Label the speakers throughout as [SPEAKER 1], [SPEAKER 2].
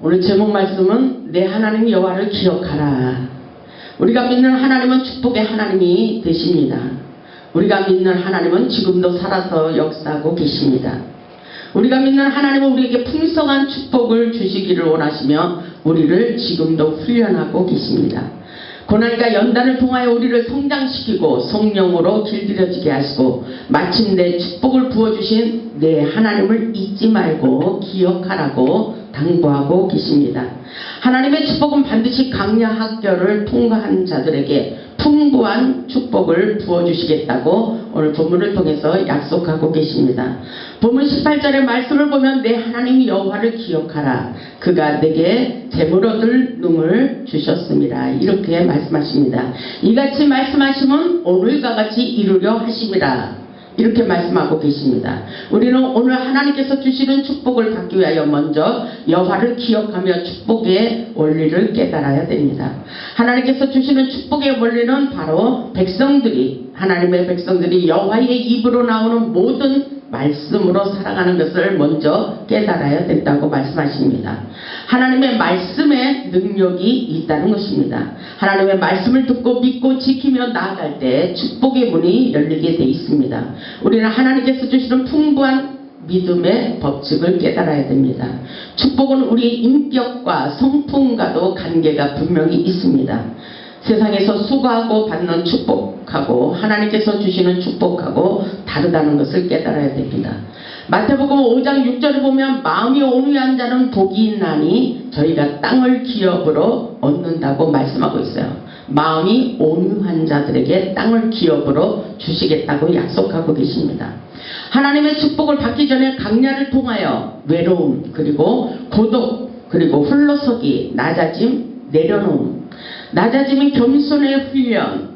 [SPEAKER 1] 오늘 제목 말씀은 내 하나님 여호와를 기억하라. 우리가 믿는 하나님은 축복의 하나님이 되십니다. 우리가 믿는 하나님은 지금도 살아서 역사하고 계십니다. 우리가 믿는 하나님은 우리에게 풍성한 축복을 주시기를 원하시며 우리를 지금도 훈련하고 계십니다. 고난과 연단을 통하여 우리를 성장시키고 성령으로 길들여지게 하시고 마침내 축복을 부어주신 내 하나님을 잊지 말고 기억하라고 당부하고 계십니다. 하나님의 축복은 반드시 강야 학교를 통과한 자들에게 풍부한 축복을 부어주시겠다고 오늘 본문을 통해서 약속하고 계십니다. 본문 18절의 말씀을 보면 내 하나님 여호와를 기억하라. 그가 내게 재물 얻을 능을 주셨습니다. 이렇게 말씀하십니다. 이같이 말씀하시면 오늘과 같이 이루려 하심이라. 이렇게 말씀하고 계십니다. 우리는 오늘 하나님께서 주시는 축복을 받기 위하여 먼저 여호와를 기억하며 축복의 원리를 깨달아야 됩니다. 하나님께서 주시는 축복의 원리는 바로 하나님의 백성들이 여호와의 입으로 나오는 모든 말씀으로 살아가는 것을 먼저 깨달아야 된다고 말씀하십니다. 하나님의 말씀에 능력이 있다는 것입니다. 하나님의 말씀을 듣고 믿고 지키며 나아갈 때 축복의 문이 열리게 되어 있습니다. 우리는 하나님께서 주시는 풍부한 믿음의 법칙을 깨달아야 됩니다. 축복은 우리의 인격과 성품과도 관계가 분명히 있습니다. 세상에서 수고하고 받는 축복하고 하나님께서 주시는 축복하고 다르다는 것을 깨달아야 됩니다. 마태복음 5장 6절을 보면 마음이 온유한 자는 복이 있나니 저희가 땅을 기업으로 얻는다고 말씀하고 있어요. 마음이 온유한 자들에게 땅을 기업으로 주시겠다고 약속하고 계십니다. 하나님의 축복을 받기 전에 강야를 통하여 외로움 그리고 고독 그리고 홀로서기 낮아짐 내려놓음 낮아짐은 겸손의 훈련,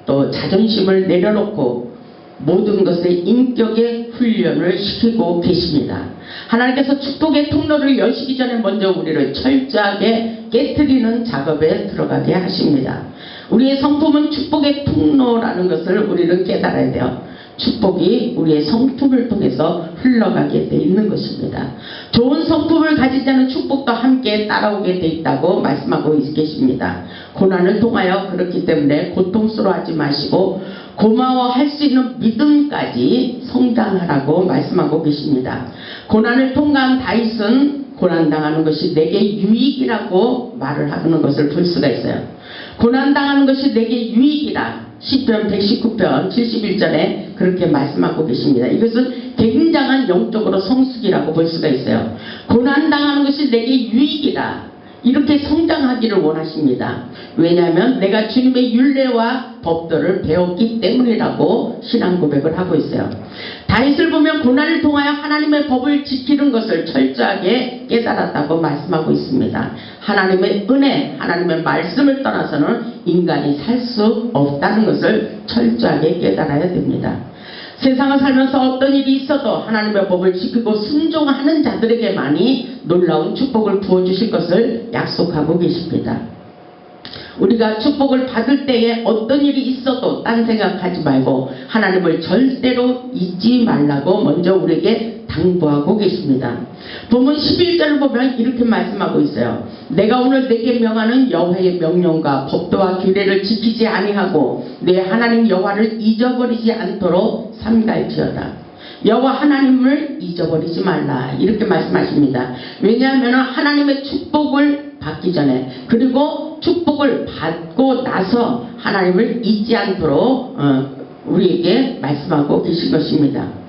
[SPEAKER 1] 또 자존심을 내려놓고 모든 것의 인격의 훈련을 시키고 계십니다. 하나님께서 축복의 통로를 여시기 전에 먼저 우리를 철저하게 깨트리는 작업에 들어가게 하십니다. 우리의 성품은 축복의 통로라는 것을 우리는 깨달아야 돼요. 축복이 우리의 성품을 통해서 흘러가게 돼 있는 것입니다. 좋은 성품을 가지지 않은 축복도 함께 따라오게 돼 있다고 말씀하고 계십니다. 고난을 통하여 그렇기 때문에 고통스러워하지 마시고 고마워할 수 있는 믿음까지 성장하라고 말씀하고 계십니다. 고난을 통과한 다윗은 고난당하는 것이 내게 유익이라고 말을 하는 것을 볼 수가 있어요. 고난당하는 것이 내게 유익이라 시편 119편 71절에 그렇게 말씀하고 계십니다. 이것은 굉장한 영적으로 성숙이라고 볼 수가 있어요. 고난당하는 것이 내게 유익이라 이렇게 성장하기를 원하십니다. 왜냐하면 내가 주님의 율례와 법도를 배웠기 때문이라고 신앙 고백을 하고 있어요. 다윗을 보면 고난을 통하여 하나님의 법을 지키는 것을 철저하게 깨달았다고 말씀하고 있습니다. 하나님의 은혜, 하나님의 말씀을 떠나서는 인간이 살 수 없다는 것을 철저하게 깨달아야 됩니다. 세상을 살면서 어떤 일이 있어도 하나님의 법을 지키고 순종하는 자들에게만이 놀라운 축복을 부어주실 것을 약속하고 계십니다. 우리가 축복을 받을 때에 어떤 일이 있어도 딴 생각하지 말고 하나님을 절대로 잊지 말라고 먼저 우리에게 당부하고 계십니다. 본문 11절을 보면 이렇게 말씀하고 있어요. 내가 오늘 내게 명하는 여호와의 명령과 법도와 규례를 지키지 아니하고 내 하나님 여호와를 잊어버리지 않도록 삼갈지어다. 여호와 하나님을 잊어버리지 말라 이렇게 말씀하십니다. 왜냐하면 하나님의 축복을 받기 전에 그리고 축복을 받고 나서 하나님을 잊지 않도록 우리에게 말씀하고 계신 것입니다.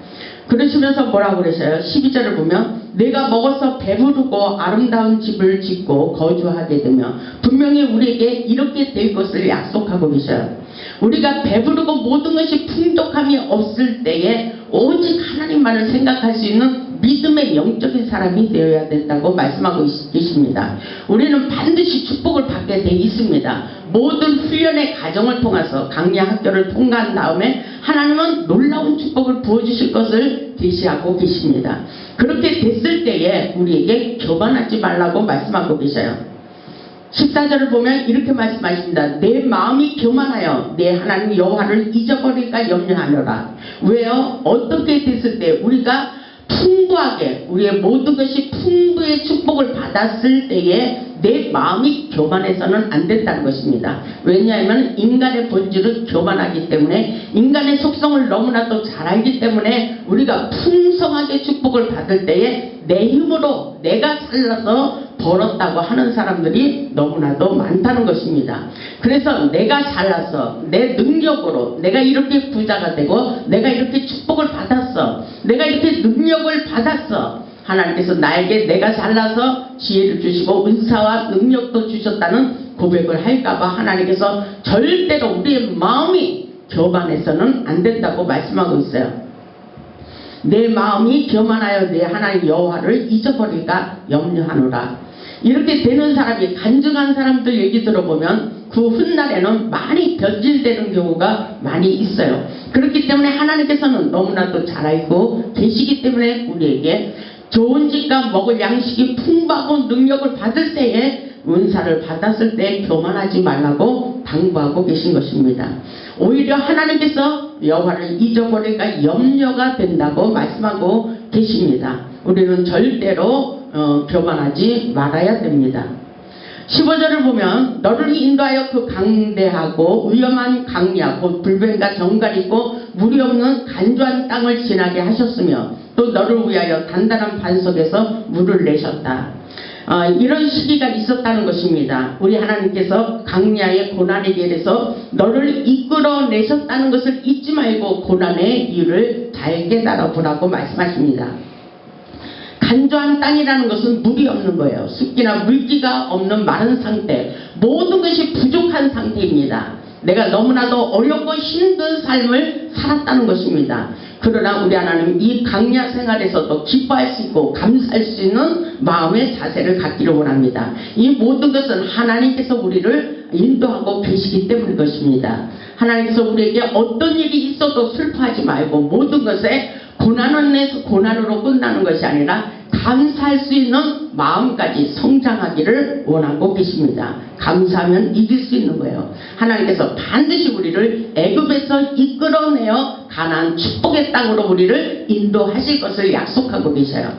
[SPEAKER 1] 그러시면서 뭐라고 그러셔요? 12절을 보면 내가 먹어서 배부르고 아름다운 집을 짓고 거주하게 되며 분명히 우리에게 이렇게 될 것을 약속하고 계셔요. 우리가 배부르고 모든 것이 풍족함이 없을 때에 오직 하나님만을 생각할 수 있는 믿음의 영적인 사람이 되어야 된다고 말씀하고 계십니다. 우리는 반드시 축복을 받게 돼 있습니다. 모든 훈련의 과정을 통해서 강야 학교를 통과한 다음에 하나님은 놀라운 축복을 부어주실 것을 계시하고 계십니다. 그렇게 됐을 때에 우리에게 교만하지 말라고 말씀하고 계셔요. 14절을 보면 이렇게 말씀하십니다. 내 마음이 교만하여 내 하나님 여호와를 잊어버릴까 염려하노라. 왜요? 어떻게 됐을 때 우리가 풍부하게 우리의 모든 것이 풍부의 축복을 받았을 때에 내 마음이 교만해서는 안 된다는 것입니다. 왜냐하면 인간의 본질은 교만하기 때문에, 인간의 속성을 너무나도 잘 알기 때문에 우리가 풍성하게 축복을 받을 때에 내 힘으로 내가 잘나서 벌었다고 하는 사람들이 너무나도 많다는 것입니다. 그래서 내가 잘나서 내 능력으로 내가 이렇게 부자가 되고 내가 이렇게 축복을 받았어, 내가 이렇게 능력을 받았어, 하나님께서 나에게 내가 잘나서 지혜를 주시고 은사와 능력도 주셨다는 고백을 할까봐 하나님께서 절대로 우리의 마음이 교만해서는 안 된다고 말씀하고 있어요. 내 마음이 교만하여 내 하나님 여호와를 잊어버릴까 염려하노라. 이렇게 되는 사람이, 간증한 사람들 얘기 들어보면 그 훗날에는 많이 변질되는 경우가 많이 있어요. 그렇기 때문에 하나님께서는 너무나도 잘 알고 계시기 때문에 우리에게 좋은 집과 먹을 양식이 풍부하고 능력을 받을 때에, 은사를 받았을 때 교만하지 말라고 당부하고 계신 것입니다. 오히려 하나님께서 여호와를 잊어버릴까 염려가 된다고 말씀하고 계십니다. 우리는 절대로 교만하지 말아야 됩니다. 15절을 보면 너를 인도하여 그 강대하고 위험한 강야 곧 불변과 정갈이 있고 물이 없는 간조한 땅을 지나게 하셨으며 또 너를 위하여 단단한 반석에서 물을 내셨다. 이런 시기가 있었다는 것입니다. 우리 하나님께서 강야의 고난의 길에서 너를 이끌어내셨다는 것을 잊지 말고 고난의 이유를 잘 깨달아 보라고 말씀하십니다. 간조한 땅이라는 것은 물이 없는 거예요. 습기나 물기가 없는 마른 상태, 모든 것이 부족한 상태입니다. 내가 너무나도 어렵고 힘든 삶을 살았다는 것입니다. 그러나 우리 하나님 이 강야 생활에서도 기뻐할 수 있고 감사할 수 있는 마음의 자세를 갖기를 원합니다. 이 모든 것은 하나님께서 우리를 인도하고 계시기 때문인 것입니다. 하나님께서 우리에게 어떤 일이 있어도 슬퍼하지 말고 모든 것에 고난으로 끝나는 것이 아니라 감사할 수 있는 마음까지 성장하기를 원하고 계십니다. 감사하면 이길 수 있는 거예요. 하나님께서 반드시 우리를 애굽에서 이끌어내어 가나안 축복의 땅으로 우리를 인도하실 것을 약속하고 계셔요.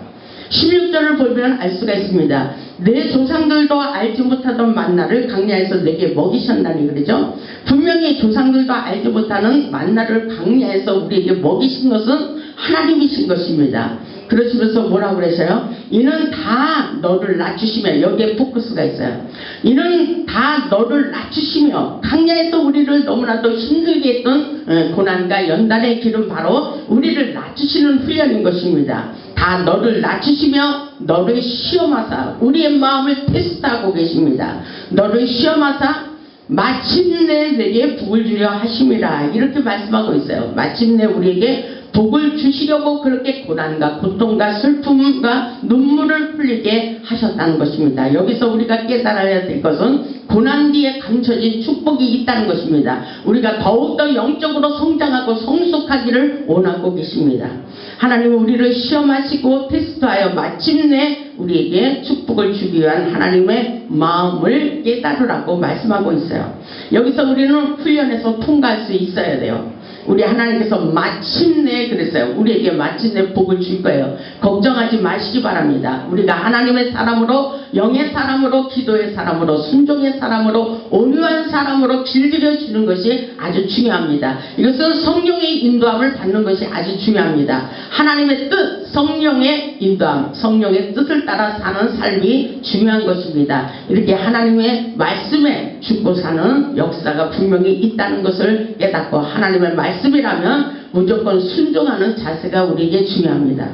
[SPEAKER 1] 16절을 보면 알 수가 있습니다. 내 조상들도 알지 못하던 만나를 강야에서 내게 먹이셨다니 그러죠. 분명히 조상들도 알지 못하는 만나를 강야에서 우리에게 먹이신 것은 하나님이신 것입니다. 그러시면서 뭐라고 그러셔요? 이는 다 너를 낮추시며, 여기에 포커스가 있어요. 이는 다 너를 낮추시며, 강야에서 우리를 너무나도 힘들게 했던 고난과 연단의 길은 바로 우리를 낮추시는 훈련인 것입니다. 다 너를 낮추시며 너를 시험하사 우리의 마음을 테스트하고 계십니다. 너를 시험하사 마침내 내게 복을 주려 하심이라, 이렇게 말씀하고 있어요. 마침내 우리에게 복을 주시려고 그렇게 고난과 고통과 슬픔과 눈물을 흘리게 하셨다는 것입니다. 여기서 우리가 깨달아야 될 것은 고난 뒤에 감춰진 축복이 있다는 것입니다. 우리가 더욱더 영적으로 성장하고 성숙하기를 원하고 계십니다. 하나님은 우리를 시험하시고 테스트하여 마침내 우리에게 축복을 주기 위한 하나님의 마음을 깨달으라고 말씀하고 있어요. 여기서 우리는 훈련해서 통과할 수 있어야 돼요. 우리 하나님께서 마침내 그랬어요. 우리에게 마침내 복을 줄 거예요. 걱정하지 마시기 바랍니다. 우리가 하나님의 사람으로, 영의 사람으로, 기도의 사람으로, 순종의 사람으로, 온유한 사람으로 길들여 주는 것이 아주 중요합니다. 이것은 성령의 인도함을 받는 것이 아주 중요합니다. 하나님의 뜻, 성령의 인도함, 성령의 뜻을 따라 사는 삶이 중요한 것입니다. 이렇게 하나님의 말씀에 죽고 사는 역사가 분명히 있다는 것을 깨닫고, 하나님의 말씀이라면 무조건 순종하는 자세가 우리에게 중요합니다.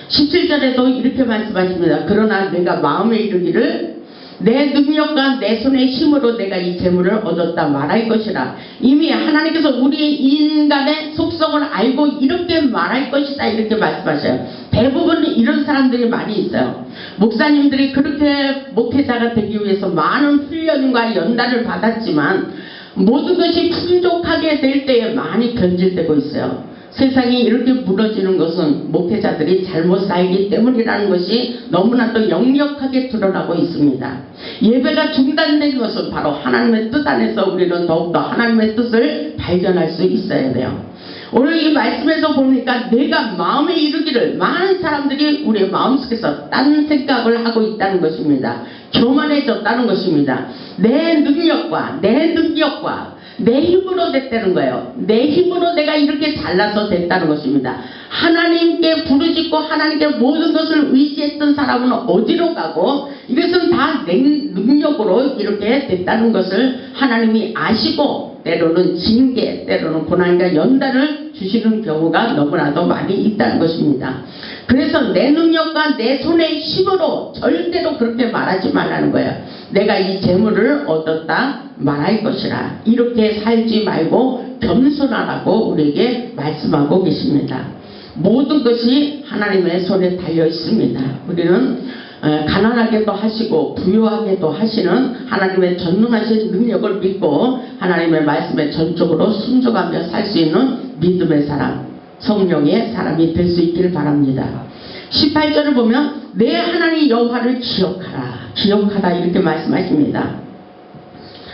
[SPEAKER 1] 17절에도 이렇게 말씀하십니다. 그러나 내가 마음에 이르기를 내 능력과 내 손의 힘으로 내가 이 재물을 얻었다 말할 것이라. 이미 하나님께서 우리의 인간의 속성을 알고 이렇게 말할 것이다, 이렇게 말씀하셔요. 대부분 이런 사람들이 많이 있어요. 목사님들이 그렇게 목회자가 되기 위해서 많은 훈련과 연단을 받았지만 모든 것이 풍족하게 될 때에 많이 변질되고 있어요. 세상이 이렇게 무너지는 것은 목회자들이 잘못 살기 때문이라는 것이 너무나도 역력하게 드러나고 있습니다. 예배가 중단된 것은 바로 하나님의 뜻 안에서 우리는 더욱더 하나님의 뜻을 발견할 수 있어야 돼요. 오늘 이 말씀에서 보니까 내가 마음에 이르기를 많은 사람들이 우리의 마음속에서 딴 생각을 하고 있다는 것입니다. 교만해졌다는 것입니다. 내 능력과 내 힘으로 됐다는 거예요. 내 힘으로 내가 이렇게 잘나서 됐다는 것입니다. 하나님께 부르짖고 하나님께 모든 것을 의지했던 사람은 어디로 가고 이것은 다 내 능력으로 이렇게 됐다는 것을 하나님이 아시고 때로는 징계, 때로는 고난과 연단을 주시는 경우가 너무나도 많이 있다는 것입니다. 그래서 내 능력과 내 손의 힘으로 절대로 그렇게 말하지 말라는 거예요. 내가 이 재물을 얻었다 말할 것이라. 이렇게 살지 말고 겸손하라고 우리에게 말씀하고 계십니다. 모든 것이 하나님의 손에 달려 있습니다. 우리는 가난하게도 하시고 부유하게도 하시는 하나님의 전능하신 능력을 믿고 하나님의 말씀에 전적으로 순종하며 살 수 있는 믿음의 사람, 성령의 사람이 될 수 있기를 바랍니다. 18절을 보면 내 하나님 여호와를 기억하라 이렇게 말씀하십니다.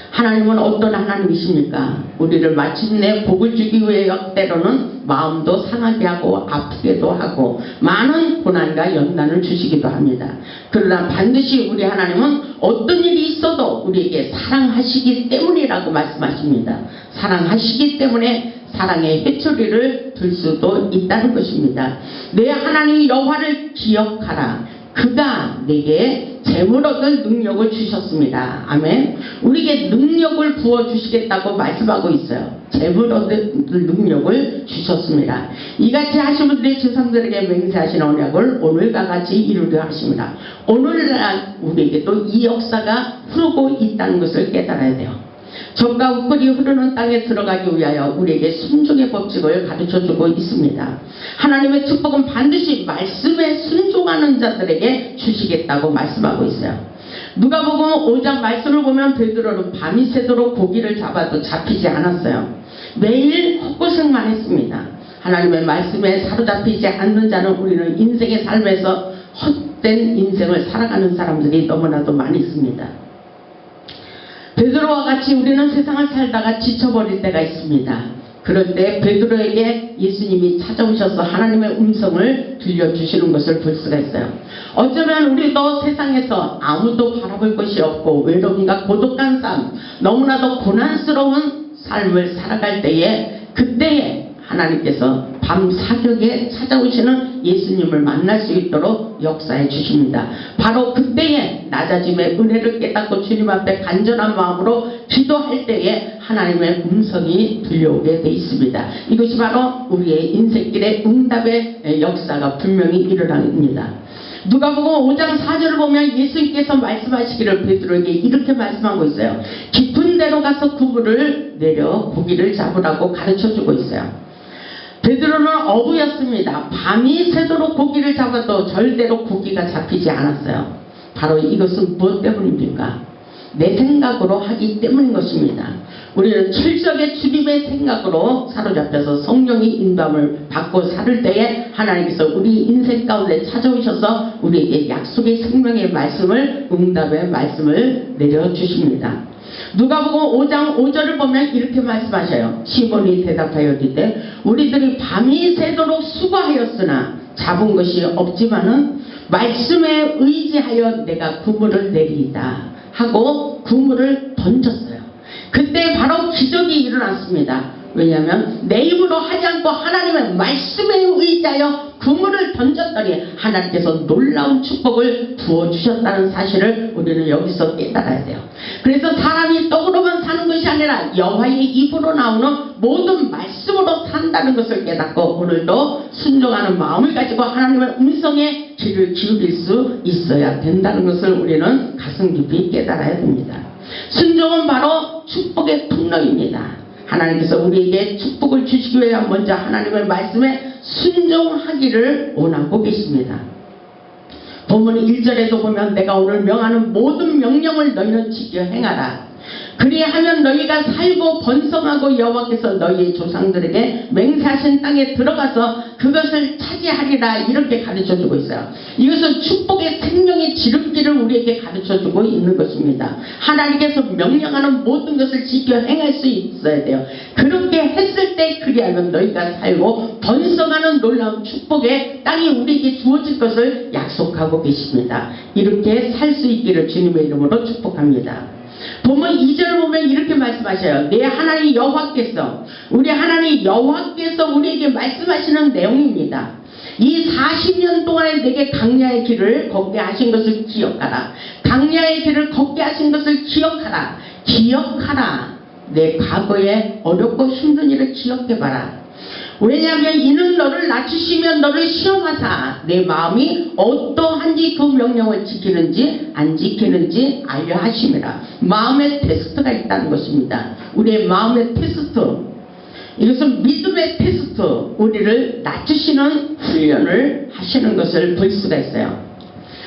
[SPEAKER 1] 하나님은 어떤 하나님이십니까? 우리를 마침내 복을 주기 위해 때로는 마음도 상하게 하고 아프게도 하고 많은 고난과 연단을 주시기도 합니다. 그러나 반드시 우리 하나님은 어떤 일이 있어도 우리에게 사랑하시기 때문이라고 말씀하십니다. 사랑하시기 때문에 사랑의 회초리를 들 수도 있다는 것입니다. 내 하나님 여호와를 기억하라. 그가 내게 재물 얻을 능력을 주셨습니다. 아멘. 우리에게 능력을 부어주시겠다고 말씀하고 있어요. 재물 얻을 능력을 주셨습니다. 이같이 하신 분들이 조상들에게 맹세하신 언약을 오늘과 같이 이루려 하십니다. 오늘날 우리에게도 이 역사가 흐르고 있다는 것을 깨달아야 돼요. 적과 우꿀이 흐르는 땅에 들어가기 위하여 우리에게 순종의 법칙을 가르쳐주고 있습니다. 하나님의 축복은 반드시 말씀에 순종하는 자들에게 주시겠다고 말씀하고 있어요. 누가복음 5장 말씀을 보면 베드로는 밤이 새도록 고기를 잡아도 잡히지 않았어요. 매일 헛고생만 했습니다. 하나님의 말씀에 사로잡히지 않는 자는 우리는 인생의 삶에서 헛된 인생을 살아가는 사람들이 너무나도 많이 있습니다. 베드로와 같이 우리는 세상을 살다가 지쳐버릴 때가 있습니다. 그럴 때 베드로에게 예수님이 찾아오셔서 하나님의 음성을 들려주시는 것을 볼 수가 있어요. 어쩌면 우리도 세상에서 아무도 바라볼 것이 없고 외로움과 고독한 삶, 너무나도 고난스러운 삶을 살아갈 때에 그때에 하나님께서 밤 사격에 찾아오시는 예수님을 만날 수 있도록 역사해 주십니다. 바로 그때에 낮아짐의 은혜를 깨닫고 주님 앞에 간절한 마음으로 기도할 때에 하나님의 음성이 들려오게 돼 있습니다. 이것이 바로 우리의 인생길의 응답의 역사가 분명히 일어납니다. 누가복음 5장 4절을 보면 예수님께서 말씀하시기를 베드로에게 이렇게 말씀하고 있어요. 깊은 데로 가서 그물을 내려 고기를 잡으라고 가르쳐주고 있어요. 베드로는 어부였습니다. 밤이 새도록 고기를 잡아도 절대로 고기가 잡히지 않았어요. 바로 이것은 무엇 때문입니까? 내 생각으로 하기 때문인 것입니다. 우리는 철저하게 주님의 생각으로 사로잡혀서 성령의 인도함을 받고 살 때에 하나님께서 우리 인생 가운데 찾아오셔서 우리에게 약속의 생명의 말씀을, 응답의 말씀을 내려주십니다. 누가복음 5장 5절을 보면 이렇게 말씀하셔요. 시몬이 대답하여 이르되 우리들이 밤이 새도록 수고하였으나 잡은 것이 없지만은 말씀에 의지하여 내가 그물을 내리이다 하고 그물을 던졌어요. 그때 바로 기적이 일어났습니다. 왜냐하면 내 힘으로 하지 않고 하나님의 말씀에 의지하여 그물을 던졌더니 하나님께서 놀라운 축복을 부어주셨다는 사실을 우리는 여기서 깨달아야 돼요. 그래서 사람이 떡으로만 사는 것이 아니라 여호와의 입으로 나오는 모든 말씀으로 산다는 것을 깨닫고 오늘도 순종하는 마음을 가지고 하나님의 음성에 귀를 기울일 수 있어야 된다는 것을 우리는 가슴 깊이 깨달아야 됩니다. 순종은 바로 축복의 통로입니다. 하나님께서 우리에게 축복을 주시기 위해 먼저 하나님의 말씀에 순종하기를 원하고 계십니다. 본문 1절에도 보면 내가 오늘 명하는 모든 명령을 너희는 지켜 행하라. 그리하면 너희가 살고 번성하고 여호와께서 너희의 조상들에게 맹세하신 땅에 들어가서 그것을 차지하리라. 이렇게 가르쳐주고 있어요. 이것은 축복의 생명의 지름길을 우리 우리에게 가르쳐주고 있는 것입니다. 하나님께서 명령하는 모든 것을 지켜 행할 수 있어야 돼요. 그렇게 했을 때 그리하면 너희가 살고 번성하는 놀라운 축복의 땅이 우리에게 주어질 것을 약속하고 계십니다. 이렇게 살 수 있기를 주님의 이름으로 축복합니다. 보면 2절 보면 이렇게 말씀하셔요. 내 하나님 여호와께서, 우리 하나님 여호와께서 우리에게 말씀하시는 내용입니다. 이 40년 동안에 내게 강야의 길을 걷게 하신 것을 기억하라. 강야의 길을 걷게 하신 것을 기억하라. 기억하라. 내 과거의 어렵고 힘든 일을 기억해봐라. 왜냐하면 이는 너를 낮추시며 너를 시험하사 내 마음이 어떠한지 그 명령을 지키는지 안 지키는지 알려 하심이라. 마음의 테스트가 있다는 것입니다. 우리의 마음의 테스트, 이것은 믿음의 테스트, 우리를 낮추시는 훈련을 하시는 것을 볼 수가 있어요.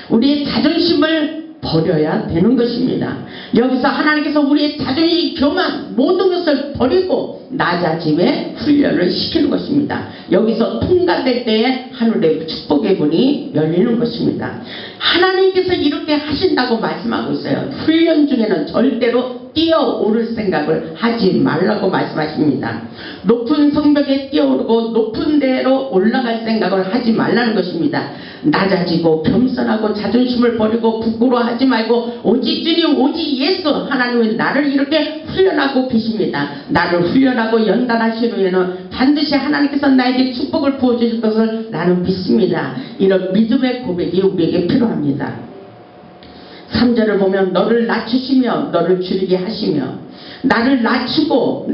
[SPEAKER 1] 우리의 자존심을 버려야 되는 것입니다. 여기서 하나님께서 우리의 자존심, 교만 모든 것을 버리고 낮아짐의 훈련을 시키는 것입니다. 여기서 통과될 때에 하늘의 축복의 문이 열리는 것입니다. 하나님께서 이렇게 하신다고 말씀하고 있어요. 훈련 중에는 절대로 뛰어오를 생각을 하지 말라고 말씀하십니다. 높은 성벽에 뛰어오르고 높은 데로 올라갈 생각을 하지 말라는 것입니다. 낮아지고 겸손하고 자존심을 버리고 부끄러워하지 말고 오직 주님, 오직 예수, 하나님은 나를 이렇게 훈련하고 계십니다. 나를 훈련하고 연단하신 후에는 반드시 하나님께서 나에게 축복을 부어주실 것을 나는 믿습니다. 이런 믿음의 고백이 우리에게 필요합니다. 3절을 보면 너를 낮추시며 너를 줄이게 하시며, 나를 낮추고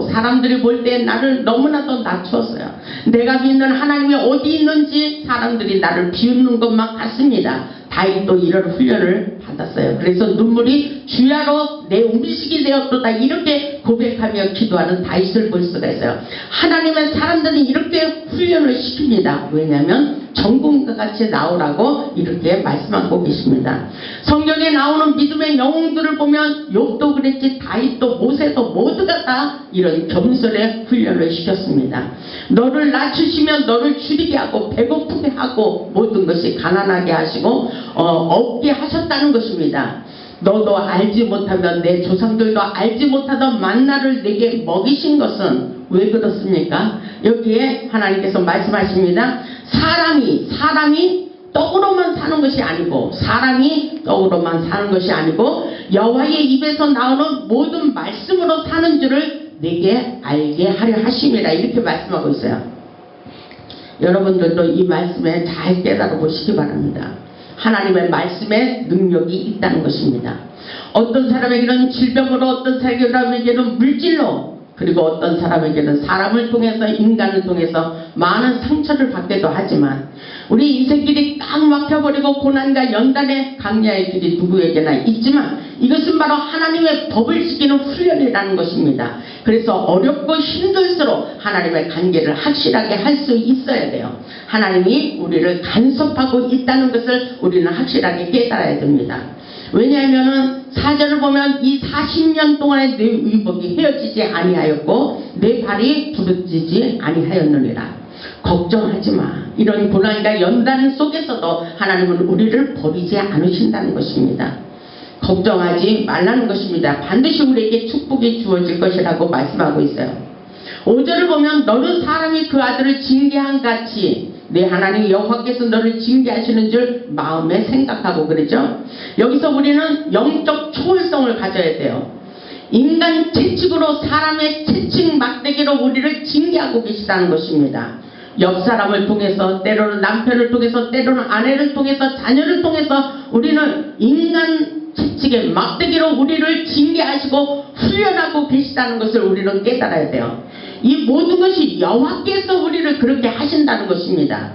[SPEAKER 1] 사람들이 볼 때 나를 너무나도 낮추었어요. 내가 믿는 하나님이 어디 있는지 사람들이 나를 비웃는 것만 같습니다. 다윗도 이런 훈련을 받았어요. 그래서 눈물이 주야로 내 음식이 되었도다 이렇게 고백하며 기도하는 다윗을 볼 수가 있어요. 하나님의 사람들은 이렇게 훈련을 시킵니다. 왜냐하면 정금과 같이 나오라고 이렇게 말씀하고 계십니다. 성경에 나오는 믿음의 영웅들을 보면 욥도 그랬지, 다윗도 모세도 모두가 다 이런 겸손의 훈련을 시켰습니다. 너를 낮추시면 너를 줄이게 하고 배고프게 하고 모든 것이 가난하게 하시고 없게 하셨다는 것입니다. 너도 알지 못하면 내 조상들도 알지 못하던 만나를 내게 먹이신 것은 왜 그렇습니까? 여기에 하나님께서 말씀하십니다. 사람이 떡으로만 사는 것이 아니고, 여호와의 입에서 나오는 모든 말씀으로 사는 줄을 내게 알게 하려 하심이라, 이렇게 말씀하고 있어요. 여러분들도 이 말씀에 잘 깨달아 보시기 바랍니다. 하나님의 말씀에 능력이 있다는 것입니다. 어떤 사람에게는 질병으로, 어떤 사람에게는 물질로, 그리고 어떤 사람에게는 사람을 통해서, 인간을 통해서 많은 상처를 받기도 하지만, 우리 인생길이 딱 막혀버리고 고난과 연단의 강야의 길이 누구에게나 있지만, 이것은 바로 하나님의 법을 지키는 훈련이라는 것입니다. 그래서 어렵고 힘들수록 하나님의 관계를 확실하게 할 수 있어야 돼요. 하나님이 우리를 간섭하고 있다는 것을 우리는 확실하게 깨달아야 됩니다. 왜냐하면 4절을 보면 이 40년 동안에 내 의복이 헤어지지 아니하였고 내 발이 부르지지 아니하였느니라. 걱정하지 마. 이런 고난과 연단 속에서도 하나님은 우리를 버리지 않으신다는 것입니다. 걱정하지 말라는 것입니다. 반드시 우리에게 축복이 주어질 것이라고 말씀하고 있어요. 5절을 보면 너는 사람이 그 아들을 징계한 같이 내 하나님 여호와께서 너를 징계하시는 줄 마음에 생각하고 그러죠. 여기서 우리는 영적 초월성을 가져야 돼요. 인간 채찍으로, 사람의 채찍 막대기로 우리를 징계하고 계시다는 것입니다. 옆 사람을 통해서, 때로는 남편을 통해서, 때로는 아내를 통해서, 자녀를 통해서 우리는 인간 채찍의 막대기로 우리를 징계하시고 훈련하고 계시다는 것을 우리는 깨달아야 돼요. 이 모든 것이 여호와께서 우리를 그렇게 하신다는 것입니다.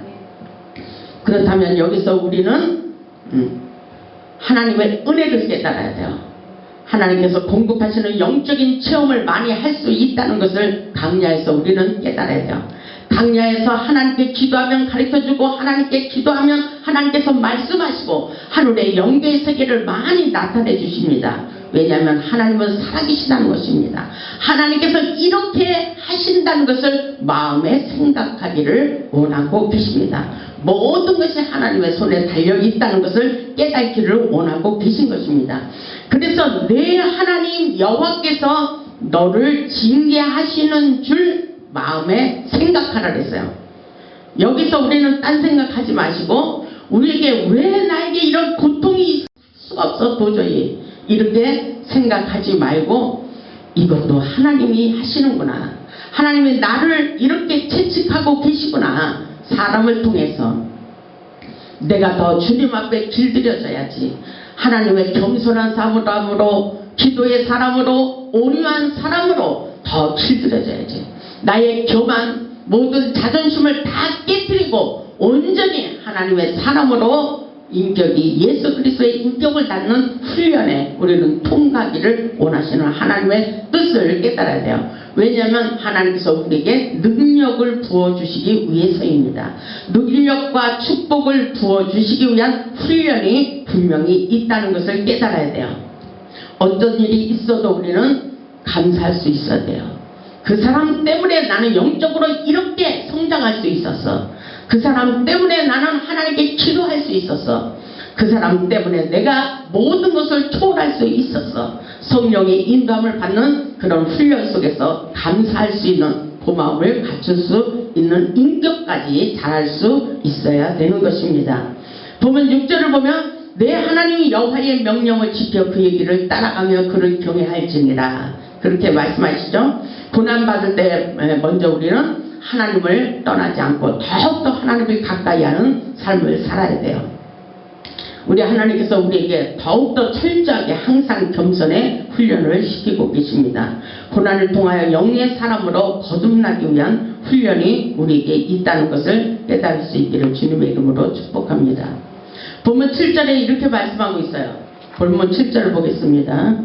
[SPEAKER 1] 그렇다면 여기서 우리는 하나님의 은혜를 깨달아야 돼요. 하나님께서 공급하시는 영적인 체험을 많이 할 수 있다는 것을 강야에서 우리는 깨달아야 돼요. 강야에서 하나님께 기도하면 가르쳐주고 하나님께 기도하면 하나님께서 말씀하시고 하늘의 영계의 세계를 많이 나타내 주십니다. 왜냐하면 하나님은 살아계시다는 것입니다. 하나님께서 이렇게 하신다는 것을 마음에 생각하기를 원하고 계십니다. 모든 것이 하나님의 손에 달려있다는 것을 깨닫기를 원하고 계신 것입니다. 그래서 내 하나님 여호와께서 너를 징계하시는 줄 마음에 생각하라 그랬어요. 여기서 우리는 딴 생각하지 마시고 우리에게 왜 나에게 이런 고통이 있을 수가 없어 도저히 이렇게 생각하지 말고 이것도 하나님이 하시는구나. 하나님이 나를 이렇게 채찍하고 계시구나. 사람을 통해서 내가 더 주님 앞에 길들여져야지. 하나님의 겸손한 사람으로 기도의 사람으로 온유한 사람으로 더 길들여져야지. 나의 교만 모든 자존심을 다 깨뜨리고 온전히 하나님의 사람으로 인격이 예수 그리스도의 인격을 갖는 훈련에 우리는 통과하기를 원하시는 하나님의 뜻을 깨달아야 돼요. 왜냐하면 하나님께서 우리에게 능력을 부어주시기 위해서입니다. 능력과 축복을 부어주시기 위한 훈련이 분명히 있다는 것을 깨달아야 돼요. 어떤 일이 있어도 우리는 감사할 수 있어야 돼요. 그 사람 때문에 나는 영적으로 이렇게 성장할 수 있었어. 그 사람 때문에 나는 하나님께 기도할 수 있었어. 그 사람 때문에 내가 모든 것을 초월할 수 있었어. 성령의 인도함을 받는 그런 훈련 속에서 감사할 수 있는 고마움을 갖출 수 있는 인격까지 자랄 수 있어야 되는 것입니다. 보면 6절을 보면 내 하나님이 여호와의 명령을 지켜 그 얘기를 따라가며 그를 경외할지니라. 그렇게 말씀하시죠. 고난받을 때 먼저 우리는 하나님을 떠나지 않고 더욱더 하나님을 가까이 하는 삶을 살아야 돼요. 우리 하나님께서 우리에게 더욱더 철저하게 항상 겸손의 훈련을 시키고 계십니다. 고난을 통하여 영의 사람으로 거듭나기 위한 훈련이 우리에게 있다는 것을 깨달을 수 있기를 주님의 이름으로 축복합니다. 본문 7절에 이렇게 말씀하고 있어요. 본문 7절을 보겠습니다.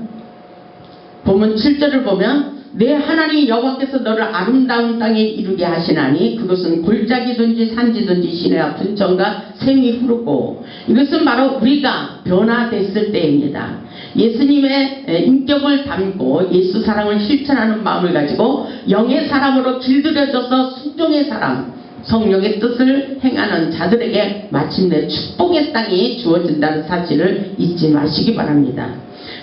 [SPEAKER 1] 본문 7절을 보면 내 하나님 여호와께서 너를 아름다운 땅에 이르게 하시나니 그것은 골짜기든지 산지든지 시내와 분천과 샘이 흐르고 이것은 바로 우리가 변화됐을 때입니다. 예수님의 인격을 담고 예수 사랑을 실천하는 마음을 가지고 영의 사람으로 길들여져서 순종의 사람 성령의 뜻을 행하는 자들에게 마침내 축복의 땅이 주어진다는 사실을 잊지 마시기 바랍니다.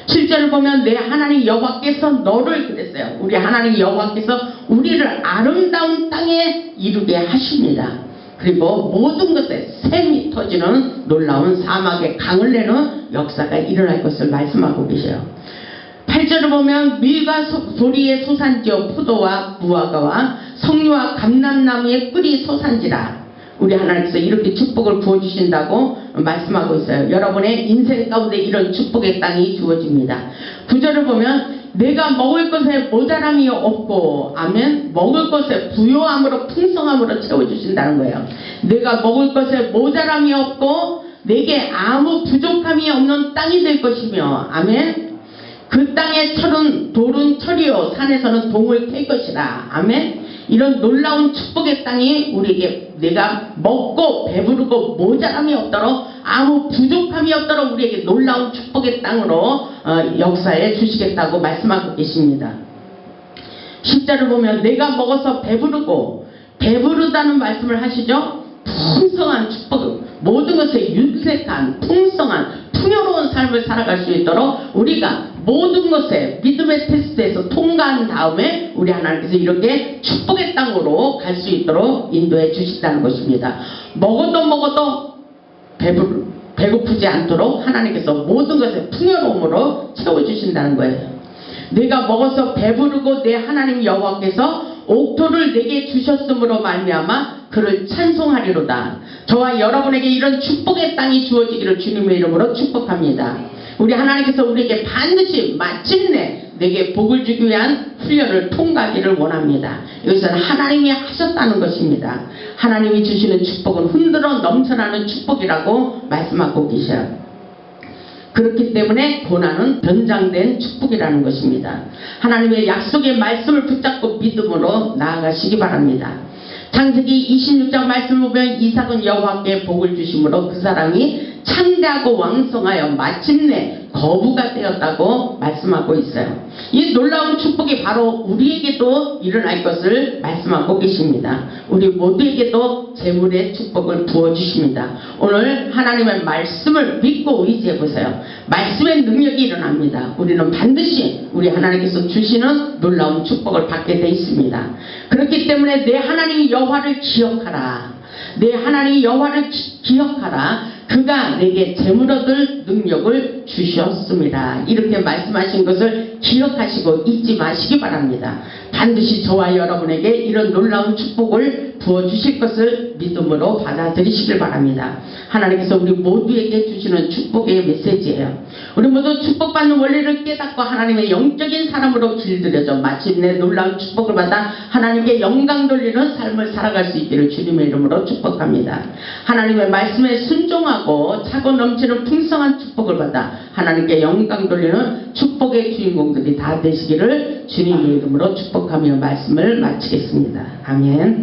[SPEAKER 1] 7절을 보면 내 하나님 여호와께서 너를 그랬어요. 우리 하나님 여호와께서 우리를 아름다운 땅에 이르게 하십니다. 그리고 모든 것에 샘이 터지는 놀라운 사막의 강을 내는 역사가 일어날 것을 말씀하고 계셔요. 8절을 보면 밀과 소리의 소산지요 포도와 무화과와 석류와 감람나무의 꿀이 소산지라. 우리 하나님께서 이렇게 축복을 부어주신다고 말씀하고 있어요. 여러분의 인생 가운데 이런 축복의 땅이 주어집니다. 9절을 보면 내가 먹을 것에 모자람이 없고 아멘 먹을 것에 부요함으로 풍성함으로 채워주신다는 거예요. 내가 먹을 것에 모자람이 없고 내게 아무 부족함이 없는 땅이 될 것이며 아멘 그 땅의 철은 돌은 철이요 산에서는 동을 캘 것이라 아멘 이런 놀라운 축복의 땅이 우리에게 내가 먹고 배부르고 모자람이 없도록 아무 부족함이 없도록 우리에게 놀라운 축복의 땅으로 역사해 주시겠다고 말씀하고 계십니다. 10절을 보면 내가 먹어서 배부르고 배부르다는 말씀을 하시죠. 풍성한 축복 모든 것에 윤색한 풍성한 풍요로운 삶을 살아갈 수 있도록 우리가 모든 것에 믿음의 테스트에서 통과한 다음에 우리 하나님께서 이렇게 축복의 땅으로 갈 수 있도록 인도해 주신다는 것입니다. 먹어도 배고프지 않도록 하나님께서 모든 것에 풍요로움으로 채워주신다는 거예요. 내가 먹어서 배부르고 내 하나님 여호와께서 옥토를 내게 주셨으므로 말미암아 그를 찬송하리로다. 저와 여러분에게 이런 축복의 땅이 주어지기를 주님의 이름으로 축복합니다. 우리 하나님께서 우리에게 반드시 마침내 내게 복을 주기 위한 훈련을 통과하기를 원합니다. 이것은 하나님이 하셨다는 것입니다. 하나님이 주시는 축복은 흔들어 넘쳐나는 축복이라고 말씀하고 계셔요. 그렇기 때문에 고난은 변장된 축복이라는 것입니다. 하나님의 약속의 말씀을 붙잡고 믿음으로 나아가시기 바랍니다. 창세기 26장 말씀을 보면 이삭은 여호와께 복을 주심으로 그 사람이 창대하고 왕성하여 마침내 거부가 되었다고 말씀하고 있어요. 이 놀라운 축복이 바로 우리에게도 일어날 것을 말씀하고 계십니다. 우리 모두에게도 재물의 축복을 부어주십니다. 오늘 하나님의 말씀을 믿고 의지해 보세요. 말씀의 능력이 일어납니다. 우리는 반드시 우리 하나님께서 주시는 놀라운 축복을 받게 되어 있습니다. 그렇기 때문에 내 하나님 여호와를 기억하라. 내 하나님 여호와를 기억하라. 그가 내게 재물 얻을 능력을 주셨습니다. 이렇게 말씀하신 것을 기억하시고 잊지 마시기 바랍니다. 반드시 저와 여러분에게 이런 놀라운 축복을 부어주실 것을 믿음으로 받아들이시길 바랍니다. 하나님께서 우리 모두에게 주시는 축복의 메시지예요. 우리 모두 축복받는 원리를 깨닫고 하나님의 영적인 사람으로 길들여져 마침내 놀라운 축복을 받아 하나님께 영광 돌리는 삶을 살아갈 수 있기를 주님의 이름으로 축복합니다. 하나님의 말씀에 순종하고 차고 넘치는 풍성한 축복을 받아 하나님께 영광 돌리는 축복의 주인공들이 다 되시기를 주님의 이름으로 축복하며 말씀을 마치겠습니다. 아멘.